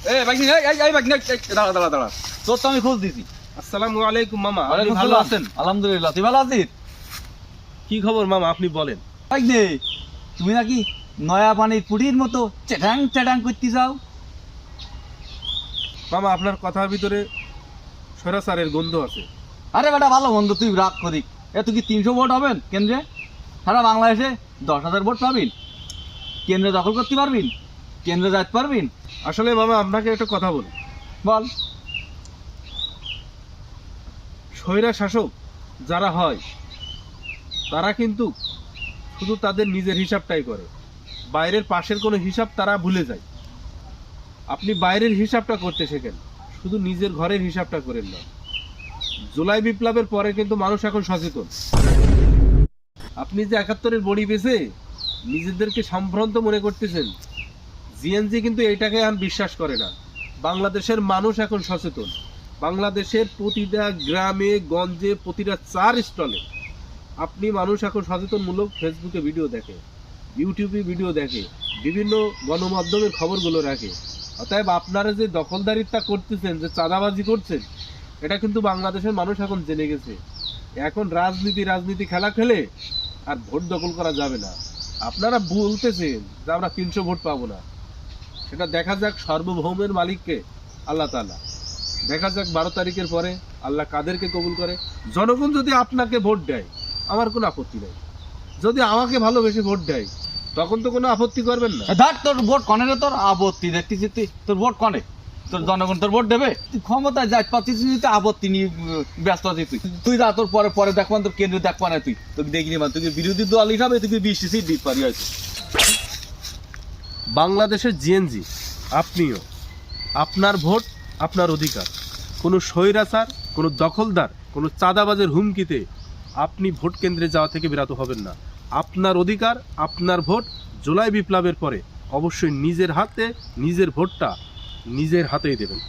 দাঁড়া তোর তো আমি খোঁজ দিছি। আসসালামু আলাইকুম মামা, আপনি ওয়ালাইকুম ভালো আসসালাম। আছেন? আলহামদুলিল্লাহ, তুই ভালো আছিস? কি খবর মামা, আপনি বলেন। ভাগ্নে, তুমি নাকি নয়া পানির পুটির মতো চেটাং চেটাং করতে যাও। মামা আপনার কথার ভিতরে স্বৈরাচারের গন্ধ আছে। আরে বেটা ভালো বন্ধু, তুই রাগ করি। তুই কি 300 ভোট হবেন কেন্দ্রে? সারা বাংলাদেশে 10,000 ভোট পাবিন, কেন্দ্রে দখল করতে পারবিন, কেন্দ্রে যাইতে পারবিন? আসলে মামা আপনাকে একটা কথা বলি, বল। স্বৈরা শাসক যারা হয় তারা কিন্তু শুধু তাদের নিজের হিসাবটাই করে, বাইরের পাশের কোনো হিসাব তারা ভুলে যায়। আপনি বাইরের হিসাবটা করতে শেখেন, শুধু নিজের ঘরের হিসাবটা করেন না। জুলাই বিপ্লবের পরে কিন্তু মানুষ এখন সচেতন। আপনি যে 71-এর বড়ি বেছে নিজেদেরকে সম্ভ্রান্ত মনে করতেছেন, জিএনজি কিন্তু এইটাকে এখন বিশ্বাস করে না। বাংলাদেশের মানুষ এখন সচেতন। বাংলাদেশের প্রতিটা গ্রামে গঞ্জে প্রতিটা চার স্টলে আপনি মানুষ এখন সচেতনমূলক ফেসবুকে ভিডিও দেখে, ইউটিউবে ভিডিও দেখে, বিভিন্ন গণমাধ্যমের খবরগুলো রাখে। অতএব আপনারা যে দখলদারিত্ব করতেছেন, যে চাঁদাবাজি করছেন, এটা কিন্তু বাংলাদেশের মানুষ এখন জেনে গেছে। এখন রাজনীতি খেলা খেলে আর ভোট দখল করা যাবে না। আপনারা বলতেছেন যে আমরা 300 ভোট পাবো না, সেটা দেখা যাক সার্বভৌমের মালিককে আল্লাহ তাআলা। দেখা যাক 12 তারিখের পরে আল্লাহ কাদেরকে কবুল করে। জনগণ যদি আপনাকে ভোট দেয় আমার কোনো আপত্তি নেই, যদি আমাকে ভালোবেসে ভোট দেয় তখন তো কোনো আপত্তি করবেন না। ধর তোর ভোট কনে রে, তোর আপত্তি দেখতেছিস তুই? তোর ভোট কনে? তোর জনগণ তোর ভোট দেবে? তুই ক্ষমতায় যাইতে পারছিস না, তুই আপত্তি নিয়ে ব্যস্ত আছিস। তুই যা, তোর পরে দেখবান, তোর কেন্দ্রে দেখবা না, তুই তোকে দেখিনি মান, তুই বিরোধী দল হিসাবে তুই 20 সিট দিতে পারি হয়তো। বাংলাদেশের জিএনজি আপনিও, আপনার ভোট আপনার অধিকার। কোনো স্বৈরাচার, কোনো দখলদার, কোনো চাঁদাবাজের হুমকিতে আপনি ভোট কেন্দ্রে যাওয়া থেকে বিরত হবেন না। আপনার অধিকার, আপনার ভোট। জুলাই বিপ্লবের পরে অবশ্যই নিজের হাতে নিজের ভোটটা নিজের হাতেই দেবেন।